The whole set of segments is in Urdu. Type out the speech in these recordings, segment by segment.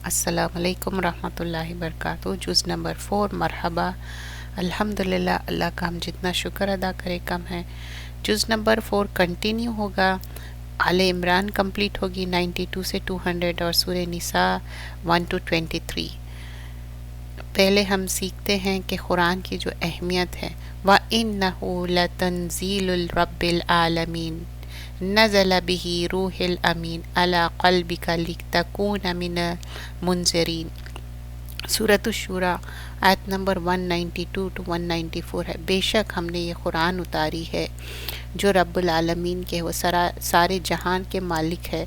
السلام علیکم ورحمۃ اللہ وبرکاتہ۔ جز نمبر 4 مرحبا۔ الحمدللہ، اللہ کا ہم جتنا شکر ادا کرے کم ہے۔ جز نمبر 4 کنٹینیو ہوگا۔ آل عمران کمپلیٹ ہوگی 92 سے 200 اور سورہ نساء 1 to 23۔ پہلے ہم سیکھتے ہیں کہ قرآن کی جو اہمیت ہے، وَإِنَّهُ لَتَنزِيلُ الرَّبِّ الْعَالَمِينَ نزل به روح الامین علی قلبک لتکون من المنذرین۔ سورۃ الشورى آیت نمبر 192 to 194 ہے۔ بے شک ہم نے یہ قرآن اتاری ہے جو رب العالمین کے، وہ سارے جہان کے مالک ہے،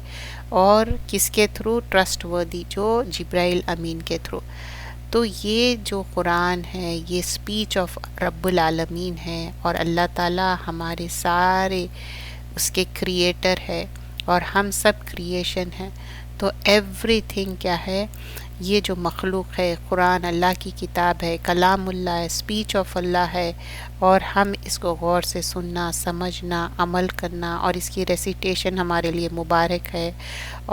اور کس کے تھرو؟ ٹرسٹ وردی، جو جبرائیل امین کے تھرو۔ تو یہ جو قرآن ہے یہ اسپیچ آف رب العالمین ہے، اور اللہ تعالیٰ ہمارے سارے اس کے کریٹر ہے، اور ہم سب کریشن ہیں۔ تو ایوری تھنگ کیا ہے؟ یہ جو مخلوق ہے، قرآن اللہ کی کتاب ہے، کلام اللہ ہے، اسپیچ آف اللہ ہے، اور ہم اس کو غور سے سننا، سمجھنا، عمل کرنا، اور اس کی ریسیٹیشن ہمارے لیے مبارک ہے۔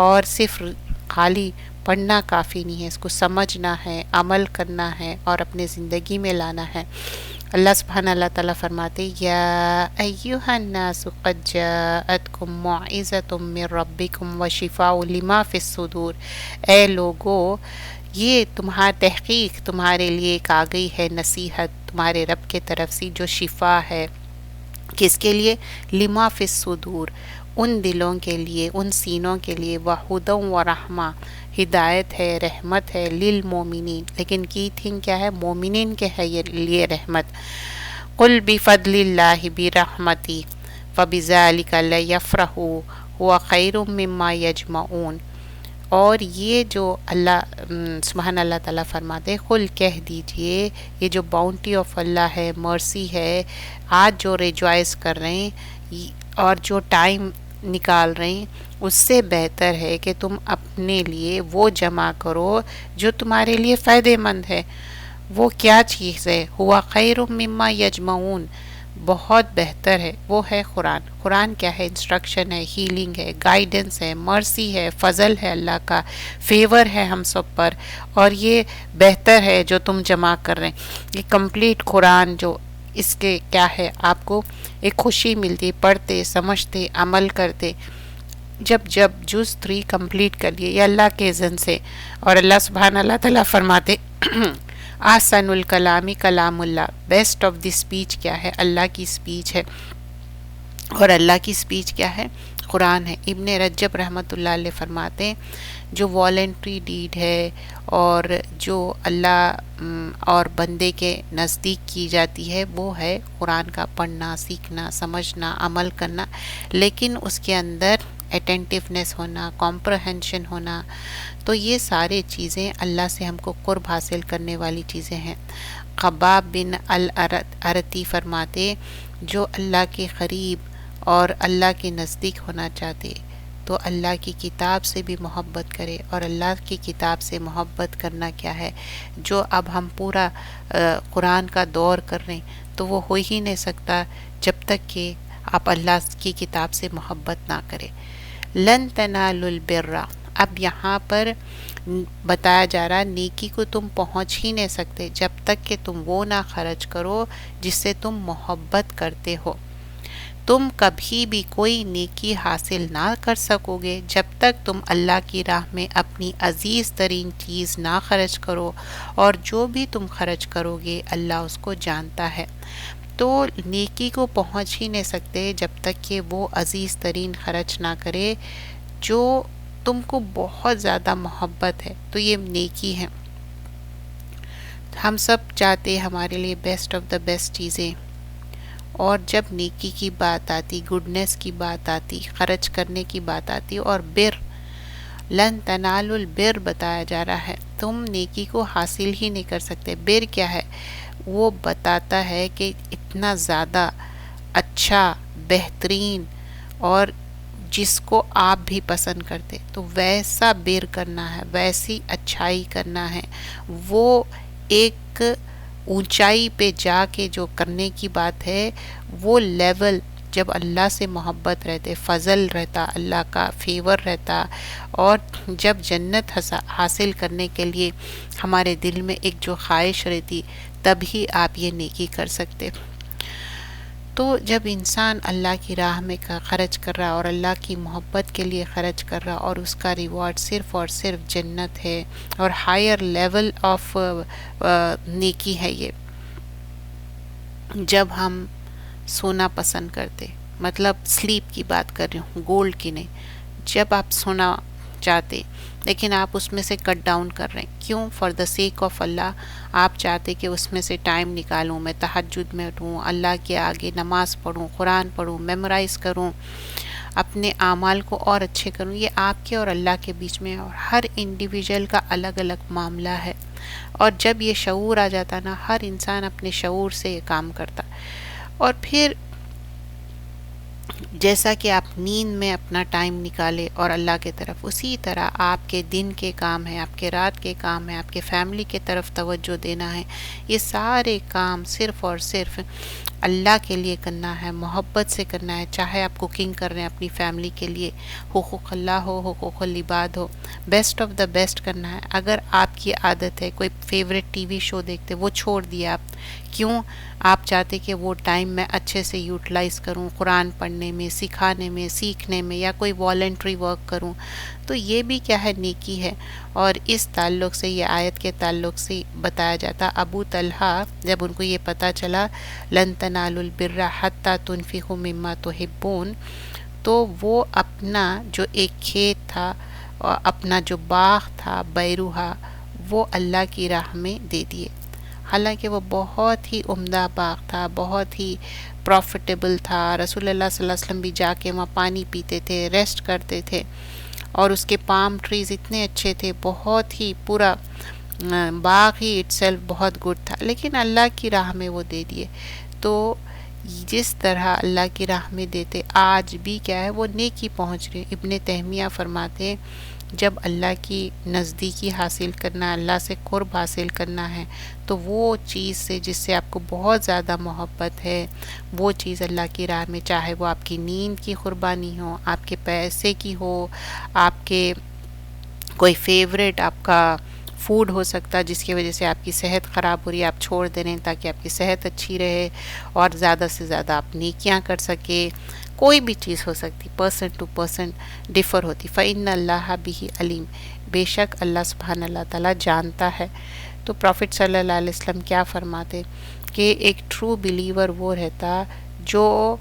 اور صرف خالی پڑھنا کافی نہیں ہے، اس کو سمجھنا ہے، عمل کرنا ہے، اور اپنے زندگی میں لانا ہے۔ اللہ سبحانہ اللہ تعالیٰ فرماتے، یا ایہا الناس قد جاءتکم موعظۃ من ربکم وشفاء لما فی الصدور۔ اے لوگو، یہ تمہارا تحقیق تمہارے لیے ایک آ گئی ہے نصیحت تمہارے رب کے طرف سے، جو شفا ہے۔ کس کے لیے؟ لما فی الصدور، ان دلوں کے لیے، ان سینوں کے لیے، وہدی و رحمہ، ہدایت ہے، رحمت ہے، للمومنین، لیکن کی تھنگ کیا ہے؟ مومنین کے ہے یہ لیے رحمت۔ قل بفضل اللہ برحمتی فبذلک لیفرحوا هو خیر مما یجمعون۔ اور یہ جو اللہ سبحان اللہ تعالیٰ فرماتے، قل کہہ دیجئے، یہ جو باؤنٹی آف اللہ ہے، مرسی ہے، آج جو ریجوائز کر رہے ہیں اور جو ٹائم نکال رہے ہیں، اس سے بہتر ہے کہ تم اپنے لیے وہ جمع کرو جو تمہارے لیے فائدہ مند ہے۔ وہ کیا چیز ہے؟ ہوا خیر مما یجمعون، بہت بہتر ہے، وہ ہے قرآن۔ قرآن کیا ہے؟ انسٹرکشن ہے، ہیلنگ ہے، گائیڈنس ہے، مرسی ہے، فضل ہے، اللہ کا فیور ہے ہم سب پر، اور یہ بہتر ہے جو تم جمع کر رہے ہیں۔ یہ کمپلیٹ قرآن جو اس کے کیا ہے، آپ کو ایک خوشی ملتی پڑھتے، سمجھتے، عمل کرتے۔ جب جز 3 کمپلیٹ کر لیے یہ اللہ کے اذن سے، اور اللہ سبحانہ اللہ تعالیٰ فرماتے احسن الکلامی کلام اللہ، بیسٹ آف دی اسپیچ کیا ہے؟ اللہ کی اسپیچ ہے، اور اللہ کی اسپیچ کیا ہے؟ قرآن ہے۔ ابن رجب رحمۃ اللہ علیہ فرماتے ہیں، جو والنٹری ڈیڈ ہے اور جو اللہ اور بندے کے نزدیک کی جاتی ہے، وہ ہے قرآن کا پڑھنا، سیکھنا، سمجھنا، عمل کرنا، لیکن اس کے اندر اٹینٹیونیس ہونا، کمپرہنشن ہونا۔ تو یہ سارے چیزیں اللہ سے ہم کو قرب حاصل کرنے والی چیزیں ہیں۔ خباب بن الارتی فرماتے، جو اللہ کے قریب اور اللہ کے نزدیک ہونا چاہتے تو اللہ کی کتاب سے بھی محبت کرے، اور اللہ کی کتاب سے محبت کرنا کیا ہے؟ جو اب ہم پورا قرآن کا دور کر رہے ہیں، تو وہ ہو ہی نہیں سکتا جب تک کہ آپ اللہ کی کتاب سے محبت نہ کریں۔ لن تنالوا البر، اب یہاں پر بتایا جا رہا نیکی کو تم پہنچ ہی نہیں سکتے جب تک کہ تم وہ نہ خرچ کرو جس سے تم محبت کرتے ہو۔ تم کبھی بھی کوئی نیکی حاصل نہ کر سکو گے جب تک تم اللہ کی راہ میں اپنی عزیز ترین چیز نہ خرچ کرو، اور جو بھی تم خرچ کرو گے اللہ اس کو جانتا ہے۔ تو نیکی کو پہنچ ہی نہیں سکتے جب تک کہ وہ عزیز ترین خرچ نہ کرے جو تم کو بہت زیادہ محبت ہے، تو یہ نیکی ہے۔ ہم سب چاہتے ہمارے لیے بیسٹ آف دا بیسٹ چیزیں، اور جب نیکی کی بات آتی، گڈنس کی بات آتی، خرچ کرنے کی بات آتی، اور بر، لن تنالوا البر بتایا جا رہا ہے، تم نیکی کو حاصل ہی نہیں کر سکتے۔ بر کیا ہے؟ وہ بتاتا ہے کہ اتنا زیادہ اچھا، بہترین، اور جس کو آپ بھی پسند کرتے، تو ویسا بر کرنا ہے، ویسی اچھائی کرنا ہے۔ وہ ایک اونچائی پہ جا کے جو کرنے کی بات ہے، وہ لیول جب اللہ سے محبت رہتے، فضل رہتا، اللہ کا فیور رہتا، اور جب جنت حاصل کرنے کے لیے ہمارے دل میں ایک جو خواہش رہتی، تبھی آپ یہ نیکی کر سکتے۔ تو جب انسان اللہ کی راہ میں خرچ کر رہا اور اللہ کی محبت کے لیے خرچ کر رہا، اور اس کا ریوارڈ صرف اور صرف جنت ہے اور ہائر لیول آف نیکی ہے یہ۔ جب ہم سونا پسند کرتے، مطلب سلیپ کی بات کر رہی ہوں، گولڈ کی نہیں، جب آپ سونا چاہتے لیکن آپ اس میں سے کٹ ڈاؤن کر رہے ہیں، کیوں؟ فار دا سیک آف اللہ، آپ چاہتے کہ اس میں سے ٹائم نکالوں، میں تہجد میں اٹھوں، اللہ کے آگے نماز پڑھوں، قرآن پڑھوں، میمورائز کروں، اپنے اعمال کو اور اچھے کروں۔ یہ آپ کے اور اللہ کے بیچ میں ہے، اور ہر انڈیویجول کا الگ الگ معاملہ ہے، اور جب یہ شعور آ جاتا نا، ہر انسان اپنے شعور سے یہ کام کرتا۔ اور پھر جیسا کہ آپ نیند میں اپنا ٹائم نکالے اور اللہ کے طرف، اسی طرح آپ کے دن کے کام ہیں، آپ کے رات کے کام ہیں، آپ کے فیملی کے طرف توجہ دینا ہے، یہ سارے کام صرف اور صرف اللہ کے لیے کرنا ہے، محبت سے کرنا ہے۔ چاہے آپ کوکنگ کر رہے ہیں اپنی فیملی کے لیے، حقوق اللہ ہو، حقوق العباد ہو، بیسٹ آف دا بیسٹ کرنا ہے۔ اگر آپ کی عادت ہے کوئی فیوریٹ ٹی وی شو دیکھتے، وہ چھوڑ دیا آپ، کیوں؟ آپ چاہتے کہ وہ ٹائم میں اچھے سے یوٹیلائز کروں، قرآن پڑھنے میں، سکھانے میں، سیکھنے میں، یا کوئی والنٹری ورک کروں، تو یہ بھی کیا ہے؟ نیکی ہے۔ اور اس تعلق سے، یہ آیت کے تعلق سے بتایا جاتا، ابو طلحہ جب ان کو یہ پتہ چلا لن تنالوا البر حتی تنفقوا مما تحبون، تو وہ اپنا جو ایک کھیت تھا اور اپنا جو باغ تھا بیروہا، وہ اللہ کی راہ میں دے دیے۔ حالانکہ وہ بہت ہی عمدہ باغ تھا، بہت ہی پروفیٹیبل تھا، رسول اللہ صلی اللہ علیہ وسلم بھی جا کے وہاں پانی پیتے تھے، ریسٹ کرتے تھے، اور اس کے پام ٹریز اتنے اچھے تھے، بہت ہی پورا باغ ہی اٹ سیلف بہت گڈ تھا، لیکن اللہ کی راہ میں وہ دے دیے۔ تو جس طرح اللہ کی راہ میں دیتے، آج بھی کیا ہے؟ وہ نیکی پہنچ رہی۔ ابن تیمیہ فرماتے ہیں جب اللہ کی نزدیکی حاصل کرنا، اللہ سے قرب حاصل کرنا ہے، تو وہ چیز سے جس سے آپ کو بہت زیادہ محبت ہے، وہ چیز اللہ کی راہ میں، چاہے وہ آپ کی نیند کی قربانی ہو، آپ کے پیسے کی ہو، آپ کے کوئی فیوریٹ آپ کا فوڈ ہو سکتا جس کی وجہ سے آپ کی صحت خراب ہو رہی ہے، آپ چھوڑ دے رہے ہیں تاکہ آپ کی صحت اچھی رہے اور زیادہ سے زیادہ آپ نیکیاں کر سکے، کوئی بھی چیز ہو سکتی، پرسن ٹو پرسن ڈفر ہوتی۔ فَإِنَّ اللَّهَ بِهِ علیم، بے شک اللہ سبحانہ اللہ تعالیٰ جانتا ہے۔ تو پروفٹ صلی اللہ علیہ وسلم کیا فرماتے کہ ایک ٹرو بلیور وہ رہتا جو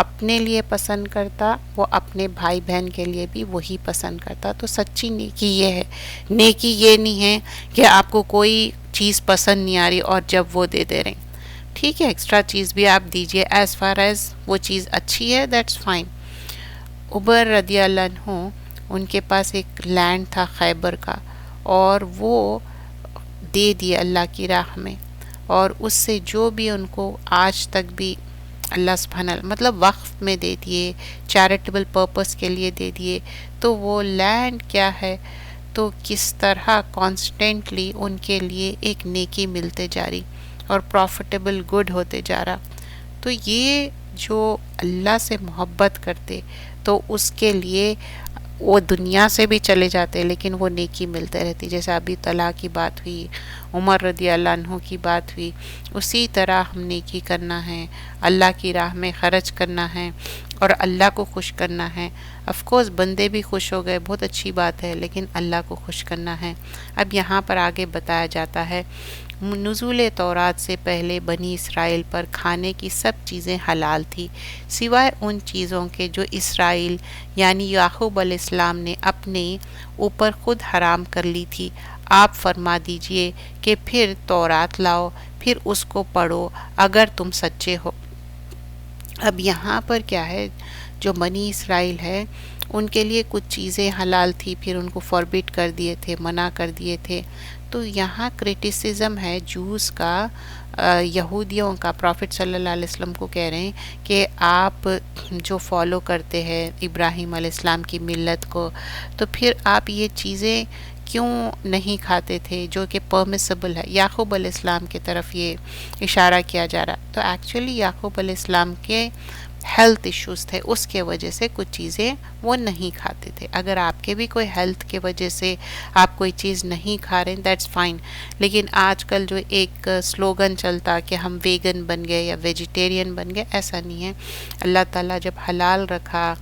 اپنے لیے پسند کرتا، وہ اپنے بھائی بہن کے لیے بھی وہی پسند کرتا۔ تو سچی نیکی یہ ہے، نیکی یہ نہیں ہے کہ آپ کو کوئی چیز پسند نہیں آ رہی اور جب وہ دے دے رہے ہیں، ٹھیک ہے ایکسٹرا چیز بھی آپ دیجئے، ایز فار ایز وہ چیز اچھی ہے، دیٹس فائن۔ عمر رضی اللہ عنہ، ان کے پاس ایک لینڈ تھا خیبر کا، اور وہ دے دیے اللہ کی راہ میں، اور اس سے جو بھی ان کو آج تک بھی اللہ سبحانہ مطلب وقف میں دے دیے، چیریٹیبل پرپس کے لیے دے دیے۔ تو وہ لینڈ کیا ہے؟ تو کس طرح کانسٹنٹلی ان کے لیے ایک نیکی ملتے جا رہی اور پروفیٹیبل گڈ ہوتے جا رہا۔ تو یہ جو اللہ سے محبت کرتے، تو اس کے لیے وہ دنیا سے بھی چلے جاتے لیکن وہ نیکی ملتے رہتی۔ جیسے ابھی طلحہ کی بات ہوئی، عمر رضی اللہ عنہ کی بات ہوئی، اسی طرح ہم نیکی کرنا ہے، اللہ کی راہ میں خرچ کرنا ہے اور اللہ کو خوش کرنا ہے۔ آف کورس بندے بھی خوش ہو گئے، بہت اچھی بات ہے، لیکن اللہ کو خوش کرنا ہے۔ اب یہاں پر آگے بتایا جاتا ہے نزول تورات سے پہلے بنی اسرائیل پر کھانے کی سب چیزیں حلال تھی، سوائے ان چیزوں کے جو اسرائیل یعنی یعقوب علیہ السلام نے اپنے اوپر خود حرام کر لی تھی۔ آپ فرما دیجئے کہ پھر تورات لاؤ، پھر اس کو پڑھو اگر تم سچے ہو۔ اب یہاں پر کیا ہے، جو بنی اسرائیل ہے ان کے لیے کچھ چیزیں حلال تھی، پھر ان کو فوربٹ کر دیے تھے، منع کر دیے تھے۔ تو یہاں کرٹیسزم ہے جوز کا، یہودیوں کا، پروفٹ صلی اللہ علیہ وسلم کو کہہ رہے ہیں کہ آپ جو فالو کرتے ہیں ابراہیم علیہ السلام کی ملت کو، تو پھر آپ یہ چیزیں کیوں نہیں کھاتے تھے جو کہ پرمیسیبل ہے۔ یعقوب علیہ السلام کی طرف یہ اشارہ کیا جا رہا۔ تو ایکچولی یعقوب علیہ السلام کے ہیلتھ ایشوز تھے، اس کے وجہ سے کچھ چیزیں وہ نہیں کھاتے تھے. اگر آپ کے بھی کوئی ہیلتھ کے وجہ سے آپ کوئی چیز نہیں کھا رہے ہیں دیٹس فائن. لیکن آج کل جو ایک سلوگن چلتا کہ ہم ویگن بن گئے یا ویجیٹیرین بن گئے، ایسا نہیں ہے. اللہ تعالیٰ جب حلال رکھا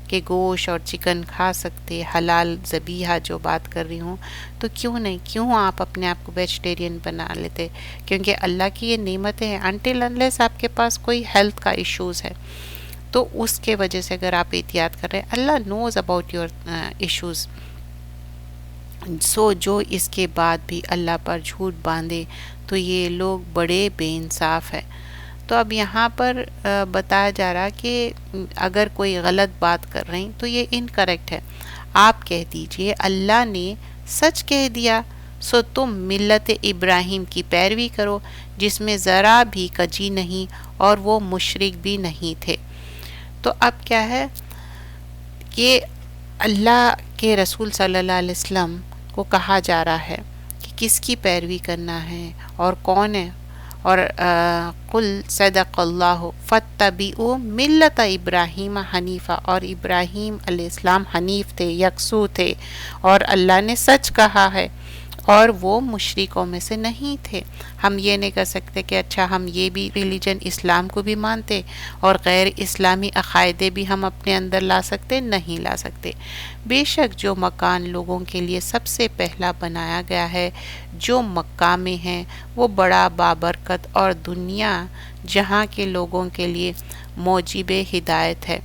کہ گوشت اور چکن کھا سکتے، حلال ذبیحہ جو بات کر رہی ہوں، تو کیوں نہیں، کیوں آپ اپنے آپ کو ویجیٹیرین بنا لیتے؟ کیونکہ اللہ کی یہ نعمتیں ہیں. انٹل انلیس آپ کے پاس کوئی ہیلتھ کا ایشوز ہے تو اس کے وجہ سے اگر آپ احتیاط کر رہے ہیں، اللہ نوز اباؤٹ یور ایشوز. سو جو اس کے بعد بھی اللہ پر جھوٹ باندھے تو یہ لوگ بڑے بے انصاف ہیں. تو اب یہاں پر بتایا جا رہا کہ اگر کوئی غلط بات کر رہے ہیں تو یہ انکریکٹ ہے. آپ کہہ دیجئے اللہ نے سچ کہہ دیا، سو تم ملت ابراہیم کی پیروی کرو جس میں ذرا بھی کجی نہیں اور وہ مشرک بھی نہیں تھے. تو اب کیا ہے کہ اللہ کے رسول صلی اللہ علیہ وسلم کو کہا جا رہا ہے کہ کس کی پیروی کرنا ہے اور کون ہے. اور قل صدق اللہ فاتبعوا ملت ابراہیم حنیفہ، اور ابراہیم علیہ السلام حنیف تھے، یکسو تھے، اور اللہ نے سچ کہا ہے اور وہ مشرکوں میں سے نہیں تھے. ہم یہ نہیں کر سکتے کہ اچھا ہم یہ بھی ریلیجن اسلام کو بھی مانتے اور غیر اسلامی عقائدے بھی ہم اپنے اندر لا سکتے، نہیں لا سکتے. بے شک جو مکان لوگوں کے لیے سب سے پہلا بنایا گیا ہے جو مکہ میں ہیں وہ بڑا بابرکت اور دنیا جہاں کے لوگوں کے لیے موجب ہدایت ہے.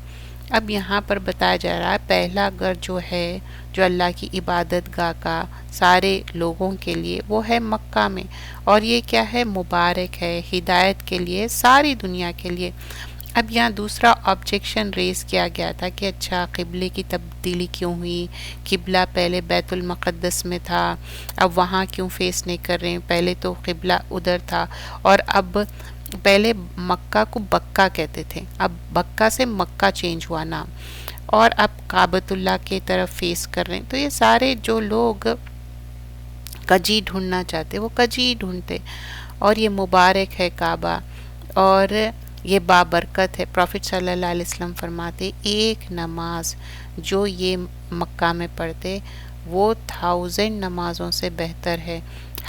اب یہاں پر بتایا جا رہا ہے پہلا گھر جو ہے جو اللہ کی عبادت گاہ کا سارے لوگوں کے لیے وہ ہے مکہ میں، اور یہ کیا ہے، مبارک ہے، ہدایت کے لیے، ساری دنیا کے لیے. اب یہاں دوسرا آبجیکشن ریز کیا گیا تھا کہ اچھا قبلے کی تبدیلی کیوں ہوئی، قبلہ پہلے بیت المقدس میں تھا اب وہاں کیوں فیس نہیں کر رہے ہیں، پہلے تو قبلہ ادھر تھا اور اب پہلے مکہ کو بکہ کہتے تھے، اب بکہ سے مکہ چینج ہوا نام، اور اب کعبۃ اللہ کی طرف فیس کر رہے ہیں. تو یہ سارے جو لوگ کجی ڈھونڈنا چاہتے وہ کجی ڈھونڈتے، اور یہ مبارک ہے کعبہ اور یہ بابرکت ہے. پروفٹ صلی اللہ علیہ وسلم فرماتے ایک نماز جو یہ مکہ میں پڑھتے وہ 1000 نمازوں سے بہتر ہے.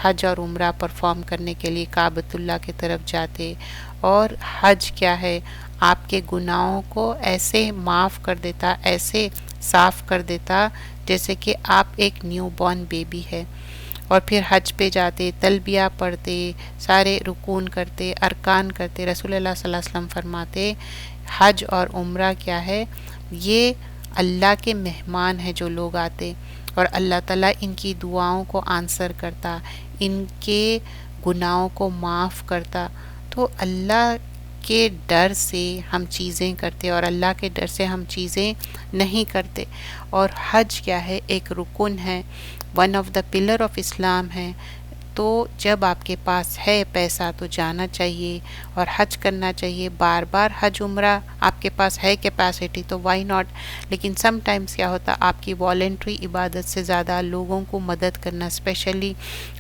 حج اور عمرہ پرفارم کرنے کے لیے کعبۃ اللہ کی طرف جاتے، اور حج کیا ہے، آپ کے گناہوں کو ایسے معاف کر دیتا، ایسے صاف کر دیتا جیسے کہ آپ ایک نیو بورن بیبی ہے. اور پھر حج پہ جاتے، تلبیہ پڑھتے، سارے رکون کرتے، ارکان کرتے. رسول اللہ صلی اللہ علیہ وسلم فرماتے حج اور عمرہ کیا ہے، یہ اللہ کے مہمان ہیں جو لوگ آتے، اور اللہ تعالیٰ ان کی دعاؤں کو آنسر کرتا، ان کے گناہوں کو معاف کرتا. تو اللہ کے ڈر سے ہم چیزیں کرتے اور اللہ کے ڈر سے ہم چیزیں نہیں کرتے. اور حج کیا ہے، ایک رکن ہے، one of the pillar of Islam ہے. تو جب آپ کے پاس ہے پیسہ تو جانا چاہیے اور حج کرنا چاہیے. بار بار حج عمرہ آپ کے پاس ہے کیپیسٹی تو وائی ناٹ. لیکن سم ٹائمز کیا ہوتا، آپ کی والنٹری عبادت سے زیادہ لوگوں کو مدد کرنا، اسپیشلی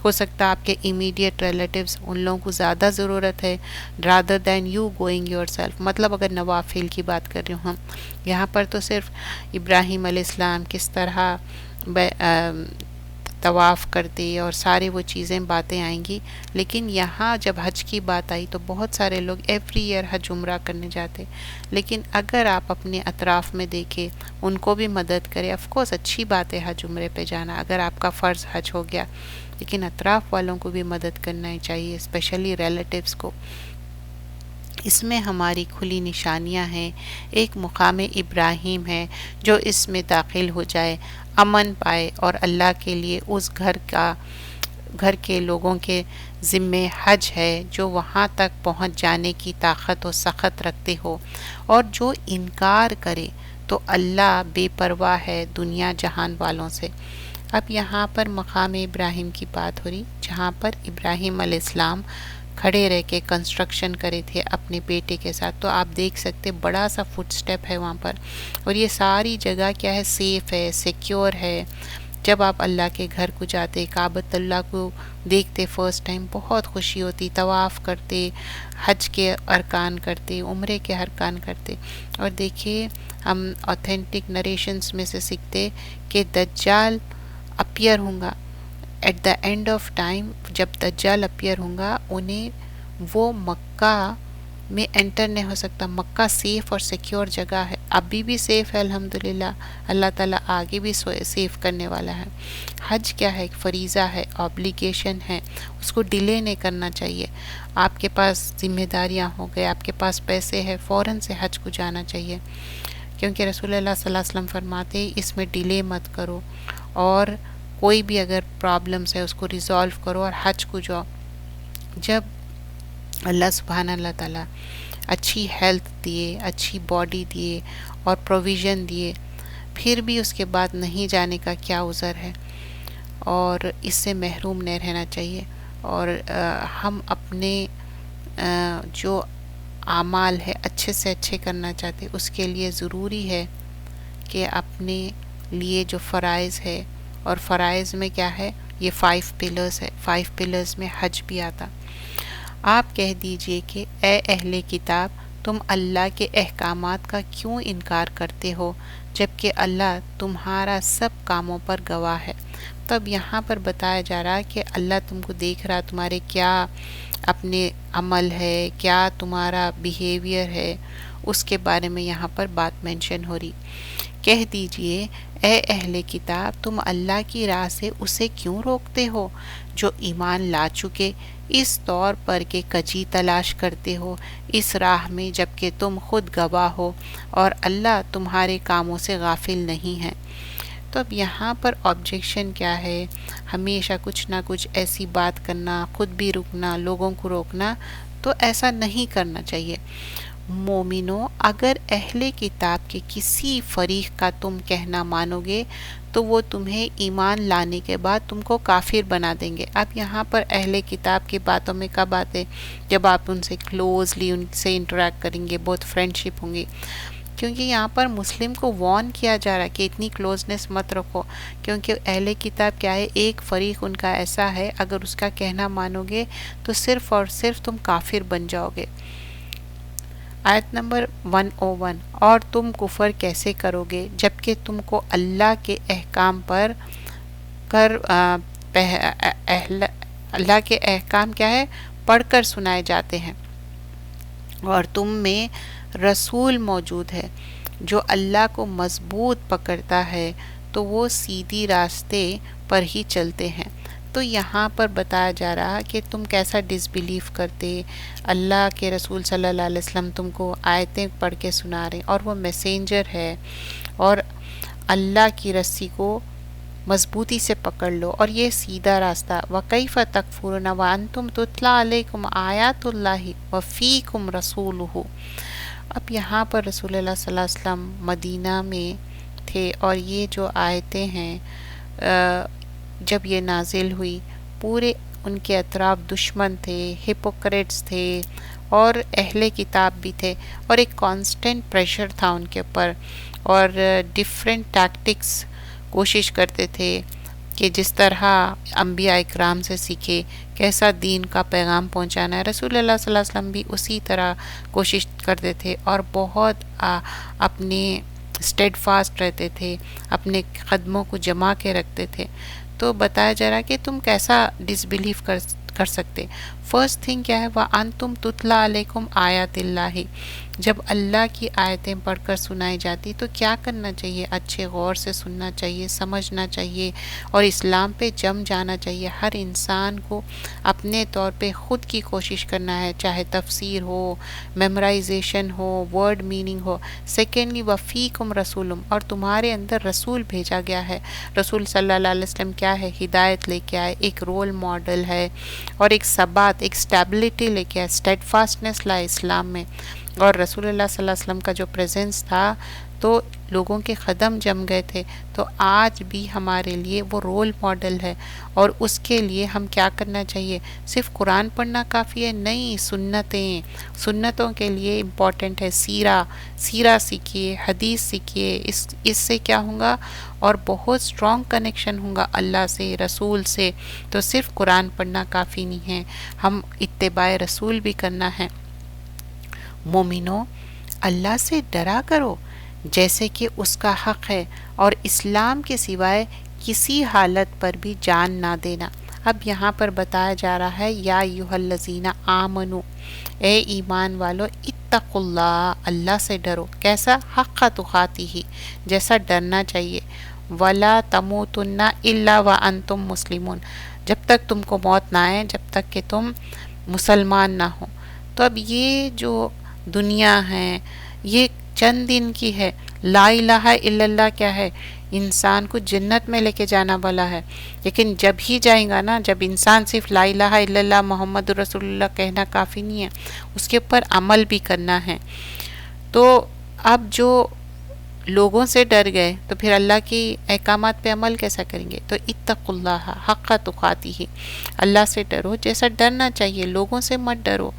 ہو سکتا آپ کے امیڈیٹ ریلیٹیوز، ان لوگوں کو زیادہ ضرورت ہے rather than you going yourself. مطلب اگر نوافل کی بات کر رہے ہوں ہم یہاں پر، تو صرف ابراہیم علیہ السلام کس طرح طواف کرتے اور سارے وہ چیزیں باتیں آئیں گی. لیکن یہاں جب حج کی بات آئی تو بہت سارے لوگ ایوری ایئر حج عمرہ کرنے جاتے. لیکن اگر آپ اپنے اطراف میں دیکھیں، ان کو بھی مدد کرے، آف کورس اچھی بات ہے حج عمرے پہ جانا اگر آپ کا فرض حج ہو گیا، لیکن اطراف والوں کو بھی مدد کرنا ہی چاہیے، اسپیشلی ریلیٹیوز کو. اس میں ہماری کھلی نشانیاں ہیں. ایک مقام ابراہیم ہے، جو اس میں داخل ہو جائے امن پائے، اور اللہ کے لیے اس گھر کے لوگوں کے ذمے حج ہے جو وہاں تک پہنچ جانے کی طاقت و سخت رکھتے ہو. اور جو انکار کرے تو اللہ بے پرواہ ہے دنیا جہان والوں سے. اب یہاں پر مقام ابراہیم کی بات ہو رہی، جہاں پر ابراہیم علیہ السلام کھڑے رہ کے کنسٹرکشن کرے تھے اپنے بیٹے کے ساتھ. تو آپ دیکھ سکتے بڑا سا فٹ سٹیپ ہے وہاں پر، اور یہ ساری جگہ کیا ہے، سیف ہے، سیکیور ہے. جب آپ اللہ کے گھر کو جاتے، کعبۃ اللہ کو دیکھتے فرسٹ ٹائم، بہت خوشی ہوتی، طواف کرتے، حج کے ارکان کرتے، عمرے کے ارکان کرتے. اور دیکھیے ہم اوتھینٹک نریشنز میں سے سیکھتے کہ دجال اپیئر ہوں گا at the end of time. جب دجال اپیئر ہوں گا انہیں وہ مکہ میں انٹر نہیں ہو سکتا. مکہ سیف اور سیکیور جگہ ہے، ابھی بھی سیف ہے الحمدللہ، اللہ تعالیٰ آگے بھی سیف کرنے والا ہے. حج کیا ہے؟ ایک فریضہ ہے، آبلیگیشن ہے، اس کو ڈیلے نہیں کرنا چاہیے. آپ کے پاس ذمہ داریاں ہو گئے، آپ کے پاس پیسے ہے، فوراً سے حج کو جانا چاہیے، کیونکہ رسول اللہ صلی اللہ علیہ وسلم فرماتے اس میں ڈیلے مت کرو، اور کوئی بھی اگر پرابلمس ہے اس کو ریزالو کرو اور حج کو جاؤ. جب اللہ سبحانہ اللہ تعالیٰ اچھی ہیلتھ دیے، اچھی باڈی دیے اور پروویژن دیے، پھر بھی اس کے بعد نہیں جانے کا کیا عذر ہے؟ اور اس سے محروم نہیں رہنا چاہیے. اور ہم اپنے جو اعمال ہے اچھے سے اچھے کرنا چاہتے، اس کے لیے ضروری ہے کہ اپنے لیے جو فرائض ہے، اور فرائض میں کیا ہے؟ یہ 5 پلرز ہے، 5 پلرز میں حج بھی آتا. آپ کہہ دیجئے کہ اے اہل کتاب، تم اللہ کے احکامات کا کیوں انکار کرتے ہو جبکہ اللہ تمہارا سب کاموں پر گواہ ہے. تو اب یہاں پر بتایا جا رہا ہے کہ اللہ تم کو دیکھ رہا، تمہارے کیا اپنے عمل ہے، کیا تمہارا بیہیویئر ہے، اس کے بارے میں یہاں پر بات مینشن ہو رہی. کہہ دیجئے اے اہل کتاب، تم اللہ کی راہ سے اسے کیوں روکتے ہو جو ایمان لا چکے، اس طور پر کہ کجی تلاش کرتے ہو اس راہ میں جبکہ تم خود گواہ ہو اور اللہ تمہارے کاموں سے غافل نہیں ہے. تو اب یہاں پر آبجیکشن کیا ہے؟ ہمیشہ کچھ نہ کچھ ایسی بات کرنا، خود بھی رکنا، لوگوں کو روکنا، تو ایسا نہیں کرنا چاہیے. مومنوں، اگر اہل کتاب کے کسی فریق کا تم کہنا مانو گے تو وہ تمہیں ایمان لانے کے بعد تم کو کافر بنا دیں گے. اب یہاں پر اہل کتاب کی باتوں میں کب آتے؟ جب آپ ان سے کلوزلی ان سے انٹریکٹ کریں گے، بہت فرینڈ شپ ہوں گی. کیونکہ یہاں پر مسلم کو وارن کیا جا رہا ہے کہ اتنی کلوزنس مت رکھو، کیونکہ اہل کتاب کیا ہے؟ ایک فریق ان کا ایسا ہے، اگر اس کا کہنا مانو گے تو صرف اور صرف تم کافر بن جاؤ گے. آیت نمبر 101، اور تم کفر کیسے کرو گے جبکہ تم کو اللہ کے احکام پر اللہ کے احکام کیا ہے؟ پڑھ کر سنائے جاتے ہیں، اور تم میں رسول موجود ہے جو اللہ کو مضبوط پکڑتا ہے تو وہ سیدھی راستے پر ہی چلتے ہیں. تو یہاں پر بتایا جا رہا کہ تم کیسا ڈس بلیف کرتے. اللہ کے رسول صلی اللہ علیہ وسلم تم کو آیتیں پڑھ کے سنا رہے ہیں، اور وہ میسنجر ہے، اور اللہ کی رسی کو مضبوطی سے پکڑ لو اور یہ سیدھا راستہ. وَكَيْفَ تَكْفُرُونَ وَأَنْتُمْ تُتْلَىٰ عَلَيْكُمْ آيَاتُ اللَّهِ وَفِيكُمْ رَسُولُهُ. اب یہاں پر رسول اللہ صلی اللہ علیہ وسلم مدینہ میں تھے، اور یہ جو آیتیں ہیں جب یہ نازل ہوئی، پورے ان کے اطراف دشمن تھے، ہپوکریٹس تھے، اور اہل کتاب بھی تھے، اور ایک کانسٹنٹ پریشر تھا ان کے اوپر، اور ڈیفرنٹ ٹیکٹکس کوشش کرتے تھے کہ جس طرح انبیاء اکرام سے سیکھے کیسا دین کا پیغام پہنچانا ہے. رسول اللہ صلی اللہ علیہ وسلم بھی اسی طرح کوشش کرتے تھے، اور بہت اپنے اسٹیڈ فاسٹ رہتے تھے، اپنے قدموں کو جما کے رکھتے تھے. تو بتایا جا رہا کہ تم کیسا ڈس بلیف کر سکتے. فرسٹ تھنگ کیا ہے؟ وَأَنْتُمْ تُتْلَىٰ عَلَيْكُمْ آیاتِ اللَّهِ. جب اللہ کی آیتیں پڑھ کر سنائی جاتی تو کیا کرنا چاہیے؟ اچھے غور سے سننا چاہیے، سمجھنا چاہیے، اور اسلام پہ جم جانا چاہیے. ہر انسان کو اپنے طور پہ خود کی کوشش کرنا ہے، چاہے تفسیر ہو، میمورائزیشن ہو، ورڈ میننگ ہو. سیکنڈلی وفیکم رسولم، اور تمہارے اندر رسول بھیجا گیا ہے. رسول صلی اللہ علیہ وسلم کیا ہے؟ ہدایت لے کے آئے، ایک رول ماڈل ہے، اور ایک ثبات، ایک اسٹیبلٹی لے کے آئے، اسٹیڈ فاسٹنس لائے اسلام میں. اور رسول اللہ صلی اللہ علیہ وسلم کا جو پریزنس تھا تو لوگوں کے قدم جم گئے تھے. تو آج بھی ہمارے لیے وہ رول ماڈل ہے. اور اس کے لیے ہم کیا کرنا چاہیے؟ صرف قرآن پڑھنا کافی ہے نہیں، سنتوں کے لیے امپورٹنٹ ہے سیرہ سیکھیے، حدیث سیکھیے. اس سے کیا ہوگا؟ اور بہت اسٹرانگ کنیکشن ہوگا اللہ سے، رسول سے. تو صرف قرآن پڑھنا کافی نہیں ہے، ہم اتباع رسول بھی کرنا ہے. مومنو، اللہ سے ڈرا کرو جیسے کہ اس کا حق ہے، اور اسلام کے سوائے کسی حالت پر بھی جان نہ دینا. اب یہاں پر بتایا جا رہا ہے یا ایھا الذین آمنو، اے ایمان والو، اتقوا اللہ، اللہ سے ڈرو. کیسا؟ حق تقاتہ، جیسا ڈرنا چاہیے. ولا تموتن الا وانتم مسلمون، جب تک تم کو موت نہ آئے، جب تک کہ تم مسلمان نہ ہو. تو اب یہ جو دنیا ہے یہ چند دن کی ہے. لا الہ الا اللہ کیا ہے؟ انسان کو جنت میں لے کے جانا والا ہے. لیکن جب ہی جائیں گا نا، جب انسان صرف لا الہ الا اللہ محمد رسول اللہ کہنا کافی نہیں ہے، اس کے اوپر عمل بھی کرنا ہے. تو اب جو لوگوں سے ڈر گئے تو پھر اللہ کی احکامات پہ عمل کیسا کریں گے؟ تو اتقوا اللہ حق تقاتہ، اللہ سے ڈرو جیسا ڈرنا چاہیے، لوگوں سے مت ڈرو.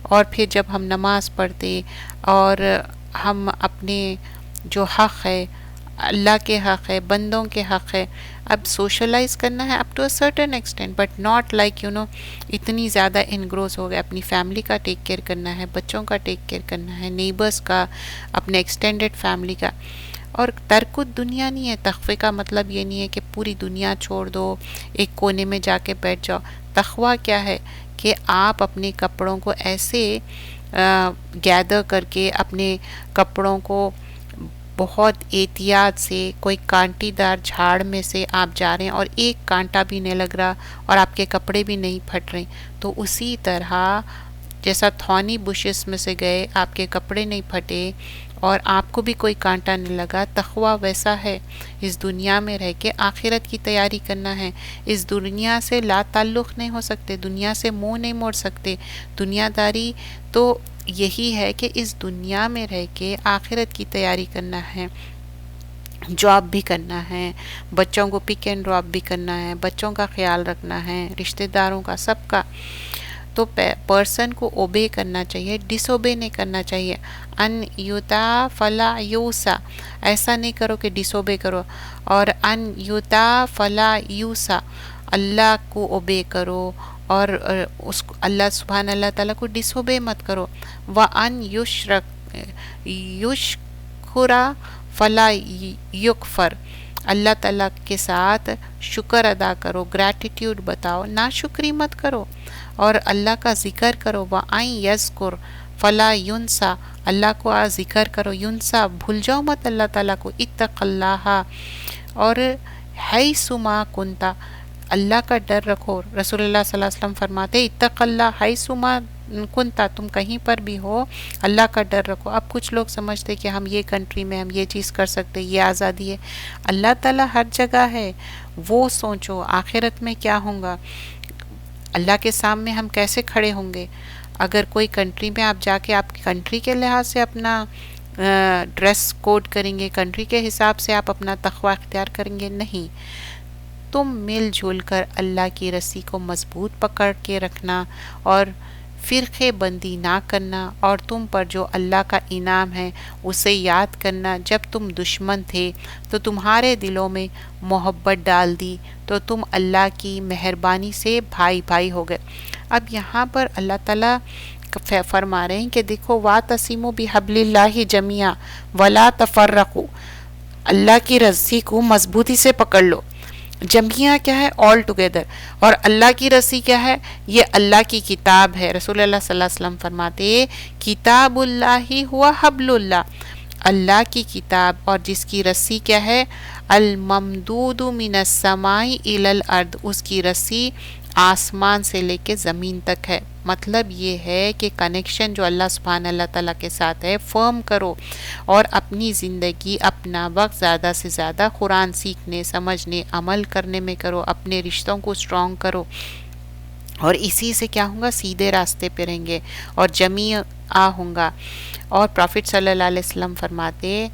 اور پھر جب ہم نماز پڑھتے اور ہم اپنے جو حق ہے، اللہ کے حق ہے، بندوں کے حق ہے، اب سوشلائز کرنا ہے up to a certain extent, but not like اتنی زیادہ انگروس ہو گئے. اپنی فیملی کا ٹیک کیئر کرنا ہے، بچوں کا ٹیک کیئر کرنا ہے، نیبرس کا، اپنے ایکسٹینڈڈ فیملی کا. اور ترک دنیا نہیں ہے. تقوی کا مطلب یہ نہیں ہے کہ پوری دنیا چھوڑ دو، ایک کونے میں جا کے بیٹھ جاؤ. تقوی کیا ہے؟ کہ آپ اپنے کپڑوں کو ایسے گیدر کر کے، اپنے کپڑوں کو بہت احتیاط سے، کوئی کانٹی دار جھاڑ میں سے آپ جا رہے ہیں اور ایک کانٹا بھی نہیں لگ رہا اور آپ کے کپڑے بھی نہیں پھٹ رہے، تو اسی طرح جیسا تھورنی بشز میں سے گئے، آپ کے کپڑے نہیں پھٹے اور آپ کو بھی کوئی کانٹا نہیں لگا، تقویٰ ویسا ہے. اس دنیا میں رہ کے آخرت کی تیاری کرنا ہے. اس دنیا سے لا تعلق نہیں ہو سکتے، دنیا سے منہ نہیں موڑ سکتے. دنیا داری تو یہی ہے کہ اس دنیا میں رہ کے آخرت کی تیاری کرنا ہے. جاب بھی کرنا ہے، بچوں کو پک اینڈ ڈراپ بھی کرنا ہے، بچوں کا خیال رکھنا ہے، رشتہ داروں کا، سب کا. تو پرسن کو اوبے کرنا چاہیے، ڈس اوبے نہیں کرنا چاہیے. ان یوتا فلا یوسا، ایسا نہیں کرو کہ ڈس اوبے کرو. اور ان یوتا فلا یوسا، اللہ کو اوبے کرو اور اس کو اللہ سبحان اللہ تعالیٰ کو ڈس اوبے مت کرو. وَأَن یشکرا فلا یکفر، اللہ تعالیٰ کے ساتھ شکر ادا کرو، گریٹیٹیوڈ بتاؤ، ناشکری مت کرو. اور اللہ کا ذکر کرو. وَأَن یذکر فلا ینسا، اللہ کو ذکر کرو، ینسا بھول جاؤ مت اللہ تعالیٰ کو. اتق اللہ، اور حیث ما کنتا، اللہ کا ڈر رکھو. رسول اللہ صلی اللہ علیہ وسلم فرماتے اتق اللہ حیث ما کنتا، تم کہیں پر بھی ہو اللہ کا ڈر رکھو. اب کچھ لوگ سمجھتے کہ ہم یہ کنٹری میں ہم یہ چیز کر سکتے، یہ آزادی ہے. اللہ تعالیٰ ہر جگہ ہے. وہ سوچو آخرت میں کیا ہوگا، اللہ کے سامنے ہم کیسے کھڑے ہوں گے. اگر کوئی کنٹری میں آپ جا کے آپ کی کنٹری کے لحاظ سے اپنا ڈریس کوڈ کریں گے، کنٹری کے حساب سے آپ اپنا تقوی اختیار کریں گے، نہیں. تم مل جل کر اللہ کی رسی کو مضبوط پکڑ کے رکھنا اور فرقے بندی نہ کرنا، اور تم پر جو اللہ کا انعام ہے اسے یاد کرنا. جب تم دشمن تھے تو تمہارے دلوں میں محبت ڈال دی، تو تم اللہ کی مہربانی سے بھائی بھائی ہو گئے. اب یہاں پر اللہ تعالیٰ فرما رہے ہیں کہ دیکھو وَاعْتَصِمُوا بِحَبْلِ اللَّهِ جَمِيعًا وَلَا تَفَرَّقُوا، اللہ کی رسی کو مضبوطی سے پکڑ لو. جمعیہ کیا ہے؟ All together. اور اللہ کی رسی کیا ہے؟ یہ اللہ کی کتاب ہے. رسول اللہ صلی اللہ علیہ وسلم فرماتے کتاب اللہ ہوا حبل اللہ، اللہ کی کتاب اور جس کی رسی کیا ہے؟ الممدود من السماء الی الارض، اس کی رسی آسمان سے لے کے زمین تک ہے. مطلب یہ ہے کہ کنیکشن جو اللہ سبحانہ اللہ تعالیٰ کے ساتھ ہے فرم کرو، اور اپنی زندگی اپنا وقت زیادہ سے زیادہ قرآن سیکھنے، سمجھنے، عمل کرنے میں کرو. اپنے رشتوں کو اسٹرانگ کرو، اور اسی سے کیا ہوں گا؟ سیدھے راستے پہ رہیں گے اور جمیع ہوں گا. اور پرافٹ صلی اللہ علیہ وسلم فرماتے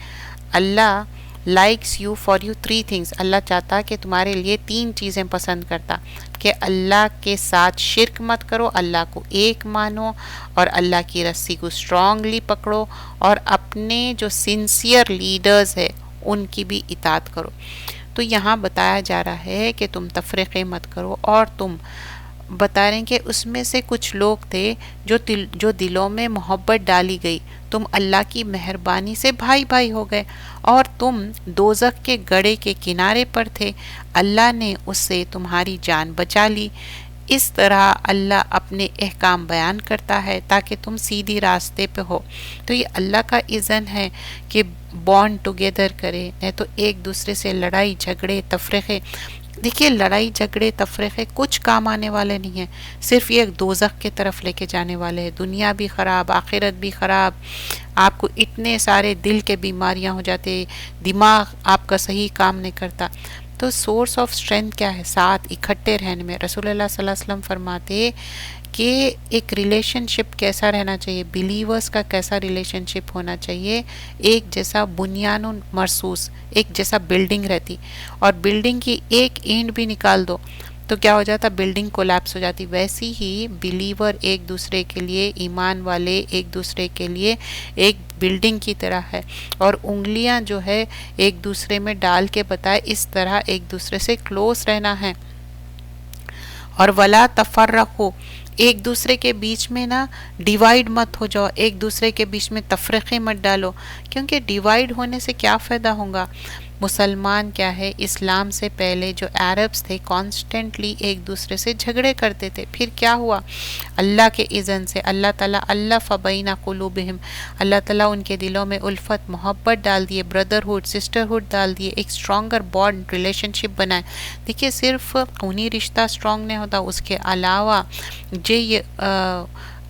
Allah likes you for you 3 things, اللہ چاہتا کہ تمہارے لیے 3 چیزیں پسند کرتا، کہ اللہ کے ساتھ شرک مت کرو، اللہ کو ایک مانو، اور اللہ کی رسی کو اسٹرانگلی پکڑو، اور اپنے جو سنسیئر لیڈرز ہے ان کی بھی اطاعت کرو۔ تو یہاں بتایا جا رہا ہے کہ تم تفرقے مت کرو، اور تم بتا رہے ہیں کہ اس میں سے کچھ لوگ تھے جو دلوں میں محبت ڈالی گئی، تم اللہ کی مہربانی سے بھائی بھائی ہو گئے، اور تم دوزخ کے گڑھے کے کنارے پر تھے، اللہ نے اس سے تمہاری جان بچا لی۔ اس طرح اللہ اپنے احکام بیان کرتا ہے تاکہ تم سیدھی راستے پہ ہو۔ تو یہ اللہ کا اذن ہے کہ بانڈ ٹوگیدر کرے، نہیں تو ایک دوسرے سے لڑائی جھگڑے تفرقے، دیکھیے لڑائی جھگڑے تفرقے کچھ کام آنے والے نہیں ہیں، صرف یہ ایک دوزخ کے طرف لے کے جانے والے ہیں، دنیا بھی خراب، آخرت بھی خراب، آپ کو اتنے سارے دل کے بیماریاں ہو جاتے، دماغ آپ کا صحیح کام نہیں کرتا۔ تو سورس آف اسٹرینتھ کیا ہے؟ ساتھ اکٹھے رہنے میں۔ رسول اللہ صلی اللہ علیہ وسلم فرماتے کہ ایک ریلیشن شپ کیسا رہنا چاہیے، بلیورز کا کیسا ریلیشن شپ ہونا چاہیے، ایک جیسا بنیان مرصوص، ایک جیسا بلڈنگ رہتی، اور بلڈنگ کی ایک اینٹ بھی نکال دو تو کیا ہو جاتا؟ بلڈنگ کولیپس ہو جاتی۔ ویسی ہی بلیور ایک دوسرے کے لیے، ایمان والے ایک دوسرے کے لیے ایک بلڈنگ کی طرح ہے، اور انگلیاں جو ہے ایک دوسرے میں ڈال کے بتائے اس طرح ایک دوسرے سے کلوز رہنا ہے۔ اور ولا تفرقو، ایک دوسرے کے بیچ میں نا ڈیوائیڈ مت ہو جاؤ، ایک دوسرے کے بیچ میں تفرقے مت ڈالو، کیونکہ ڈیوائیڈ ہونے سے کیا فائدہ ہوگا؟ مسلمان کیا ہے، اسلام سے پہلے جو عربس تھے کانسٹنٹلی ایک دوسرے سے جھگڑے کرتے تھے، پھر کیا ہوا؟ اللہ کے اذن سے اللہ تعالیٰ الف بین قلوبہم، اللہ تعالیٰ ان کے دلوں میں الفت محبت ڈال دیے، بردرہڈ سسٹرہڈ ڈال دیے، ایک اسٹرانگر بانڈ ریلیشن شپ بنائے۔ دیکھیے صرف خونی رشتہ اسٹرانگ نہیں ہوتا، اس کے علاوہ یہ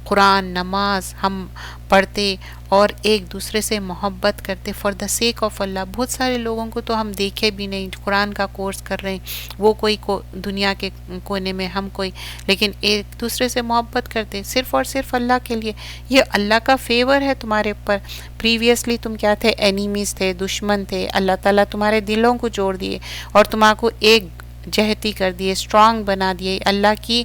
قرآن نماز ہم پڑھتے اور ایک دوسرے سے محبت کرتے فار دا سیک آف اللہ۔ بہت سارے لوگوں کو تو ہم دیکھے بھی نہیں، قرآن کا کورس کر رہے ہیں، وہ کوئی دنیا کے کونے میں، ہم کوئی، لیکن ایک دوسرے سے محبت کرتے صرف اور صرف اللہ کے لیے۔ یہ اللہ کا فیور ہے تمہارے اوپر۔ پریویسلی تم کیا تھے؟ اینیمیز تھے، دشمن تھے، اللہ تعالیٰ تمہارے دلوں کو جوڑ دیے اور تمہارے کو ایک جہتی کر دیے، اسٹرانگ بنا دیے۔ اللہ کی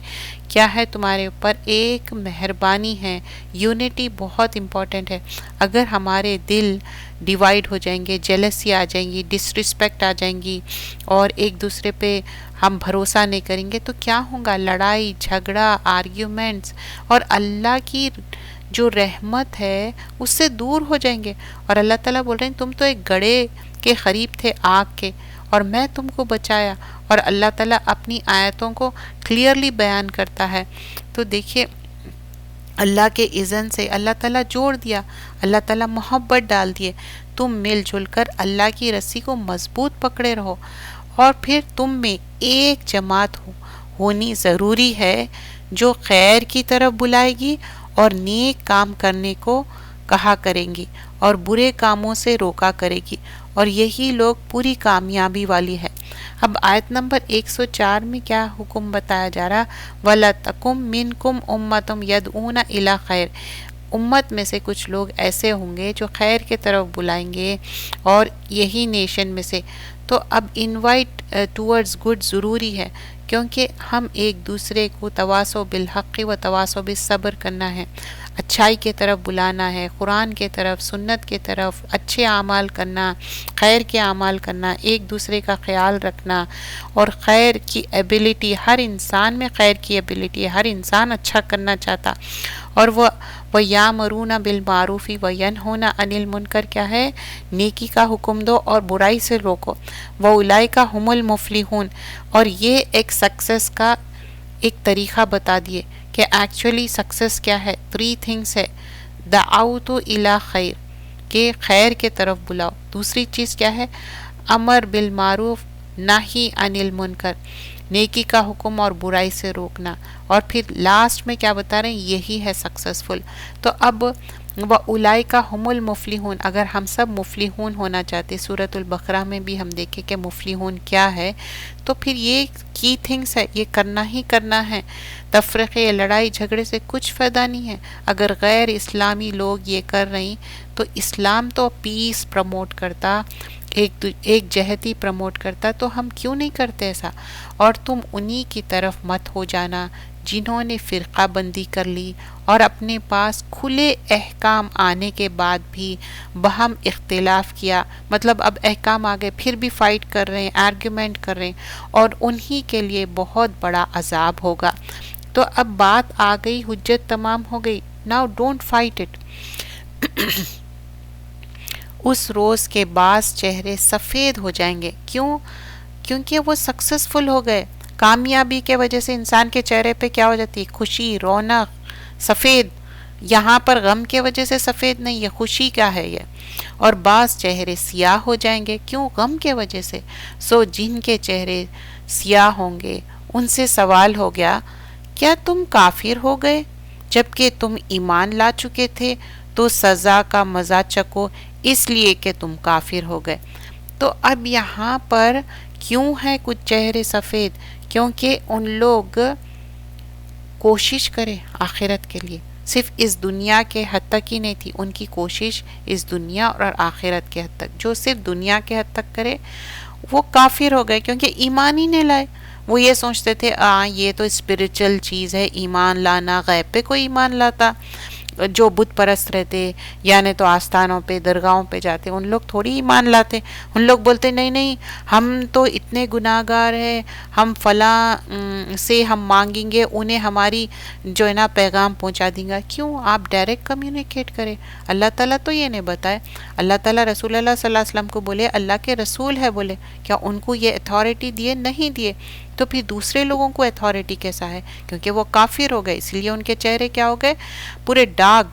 کیا ہے تمہارے اوپر؟ ایک مہربانی ہے۔ یونٹی بہت امپورٹنٹ ہے۔ اگر ہمارے دل ڈیوائیڈ ہو جائیں گے، جیلسی آ جائیں گی، ڈسرسپیکٹ آ جائیں گی، اور ایک دوسرے پہ ہم بھروسہ نہیں کریں گے تو کیا ہوگا؟ لڑائی جھگڑا، آرگیومنٹس، اور اللہ کی جو رحمت ہے اس سے دور ہو جائیں گے۔ اور اللہ تعالیٰ بول رہے ہیں تم تو ایک گڑھے کے قریب تھے آگ کے، اور میں تم کو بچایا۔ اور اللہ تعالیٰ اپنی آیتوں کو کلیئرلی بیان کرتا ہے۔ تو دیکھیے اللہ کے اذن سے اللہ تعالیٰ جوڑ دیا، اللہ تعالیٰ محبت ڈال دیے، تم مل جل کر اللہ کی رسی کو مضبوط پکڑے رہو، اور پھر تم میں ایک جماعت ہونی ضروری ہے جو خیر کی طرف بلائے گی اور نیک کام کرنے کو کہا کریں گی اور برے کاموں سے روکا کرے گی، اور یہی لوگ پوری کامیابی والی ہے۔ اب آیت نمبر 104 میں کیا حکم بتایا جا رہا؟ وَلَتَكُمْ مِنْكُمْ أُمَّةٌ يَدْعُونَ إِلَى خَيْرٍ، امت میں سے کچھ لوگ ایسے ہوں گے جو خیر کی طرف بلائیں گے، اور یہی نیشن میں سے۔ تو اب انوائٹ ٹورڈز گڈ ضروری ہے، کیونکہ ہم ایک دوسرے کو تواصو بالحق و تواصو بالصبر کرنا ہے، اچھائی کی طرف بلانا ہے، قرآن کی طرف، سنت کی طرف، اچھے اعمال کرنا، خیر کے اعمال کرنا، ایک دوسرے کا خیال رکھنا، اور خیر کی ایبیلٹی، ہر انسان میں خیر کی ایبیلٹی ہے، ہر انسان اچھا کرنا چاہتا، اور وہ یامرون بالمعروف وینہون عن المنکر کیا ہے؟ نیکی کا حکم دو اور برائی سے روکو، وَأُولَئِکَ هُمُ الْمُفْلِحُونَ، اور یہ ایک سکسیس کا ایک طریقہ بتا دیے کہ ایکچولی سکسیس کیا ہے۔ 3 تھنگس ہے، دعوت الی خیر، کہ خیر کے طرف بلاؤ، دوسری چیز کیا ہے؟ امر بالمعروف نہی عن المنکر، نیکی کا حکم اور برائی سے روکنا، اور پھر لاسٹ میں کیا بتا رہے ہیں؟ یہی ہے سکسیسفل۔ تو اب وَأُولَئِکَ هُمُ الْمُفْلِحُونَ، اگر ہم سب مفلحون ہونا چاہتے، سورۃ البقرہ میں بھی ہم دیکھیں کہ مفلحون کیا ہے، تو پھر یہ کی تھنگس ہے، یہ کرنا ہی کرنا ہے. تفرقے، لڑائی جھگڑے سے کچھ فائدہ نہیں ہے. اگر غیر اسلامی لوگ یہ کر رہی تو اسلام تو پیس پروموٹ کرتا، ایک جہتی پروموٹ کرتا، تو ہم کیوں نہیں کرتے ایسا؟ اور تم انہی کی طرف مت ہو جانا جنہوں نے فرقہ بندی کر لی اور اپنے پاس کھلے احکام آنے کے بعد بھی باہم اختلاف کیا. مطلب اب احکام آ گئے پھر بھی فائٹ کر رہے ہیں، آرگیومنٹ کر رہے ہیں، اور انہی کے لیے بہت بڑا عذاب ہوگا. تو اب بات آ گئی، حجت تمام ہو گئی. Now don't fight it. اس روز کے بعض چہرے سفید ہو جائیں گے. کیوں؟ کیونکہ وہ سکسیسفل ہو گئے. کامیابی کے وجہ سے انسان کے چہرے پہ کیا ہو جاتی ہے؟ خوشی، رونق، سفید. یہاں پر غم کے وجہ سے سفید نہیں، یہ خوشی کا ہے یہ. اور بعض چہرے سیاہ ہو جائیں گے. کیوں؟ غم کے وجہ سے. سو جن کے چہرے سیاہ ہوں گے ان سے سوال ہو گیا، کیا تم کافر ہو گئے جبکہ تم ایمان لا چکے تھے؟ تو سزا کا مزہ چکو اس لیے کہ تم کافر ہو گئے. تو اب یہاں پر کیوں ہے کچھ چہرے سفید؟ کیونکہ ان لوگ کوشش کرے آخرت کے لیے، صرف اس دنیا کے حد تک ہی نہیں تھی ان کی کوشش، اس دنیا اور آخرت کے حد تک. جو صرف دنیا کے حد تک کرے وہ کافر ہو گئے، کیونکہ ایمان ہی نہیں لائے. وہ یہ سوچتے تھے یہ تو اسپریچل چیز ہے، ایمان لانا. غیب پہ کوئی ایمان لاتا؟ جو بت پرست رہتے، یعنی تو آستانوں پہ، درگاہوں پہ جاتے، ان لوگ تھوڑی ایمان لاتے. ان لوگ بولتے نہیں نہیں، ہم تو اتنے گناہ گار ہیں، ہم فلاں سے ہم مانگیں گے، انہیں ہماری جو ہے نا پیغام پہنچا دیں گا. کیوں؟ آپ ڈائریکٹ کمیونیکیٹ کریں. اللہ تعالیٰ تو یہ نہیں بتائے. اللہ تعالیٰ رسول اللہ صلی اللہ علیہ وسلم کو بولے اللہ کے رسول ہے، بولے کیا ان کو یہ اتھارٹی دیے؟ نہیں دیے. تو پھر دوسرے لوگوں کو اتھارٹی کیسا ہے؟ کیونکہ وہ کافر ہو گئے، اس لیے ان کے چہرے کیا ہو گئے؟ پورے ڈاگ.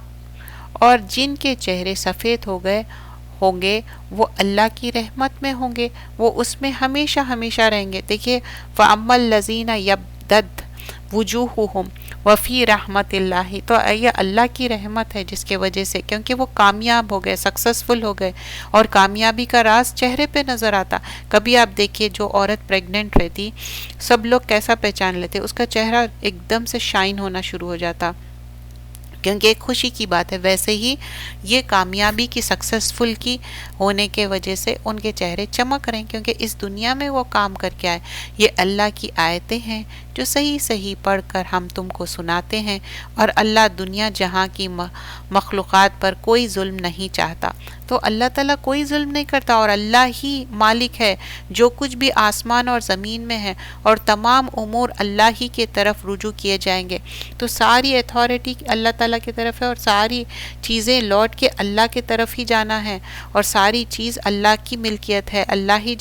اور جن کے چہرے سفید ہوں گے وہ اللہ کی رحمت میں ہوں گے، وہ اس میں ہمیشہ ہمیشہ رہیں گے. دیکھیے فَأَمَّا الَّذِينَ يَبْدَدْ وُجُوهُهُمْ وَفِي رَحْمَةِ اللَّهِ. تو یہ اللہ کی رحمت ہے جس کے وجہ سے، کیونکہ وہ کامیاب ہو گئے، سکسیسفل ہو گئے. اور کامیابی کا راز چہرے پہ نظر آتا. کبھی آپ دیکھیے جو عورت پریگننٹ رہتی، سب لوگ کیسا پہچان لیتے؟ اس کا چہرہ ایک دم سے شائن ہونا شروع ہو جاتا، کیونکہ ایک خوشی کی بات ہے. ویسے ہی یہ کامیابی کی، سکسیسفل کی ہونے کے وجہ سے ان کے چہرے چمک رہے ہیں، کیونکہ اس دنیا میں وہ کام کر کے آئے. یہ اللہ کی آیتیں ہیں جو صحیح صحیح پڑھ کر ہم تم کو سناتے ہیں. اور اللہ دنیا جہاں کی مخلوقات پر کوئی ظلم نہیں چاہتا. تو اللہ تعالیٰ کوئی ظلم نہیں کرتا، اور اللہ ہی مالک ہے. جو کچھ بھی آسمان اور زمین میں ہے اور تمام امور اللہ ہی کے طرف رجوع کیے جائیں گے. تو ساری اتھارٹی اللہ تعالیٰ کی طرف ہے، اور ساری چیزیں لوٹ کے اللہ کی طرف ہی جانا ہے، اور ساری چیز اللہ کی ملکیت ہے. اللہ ہی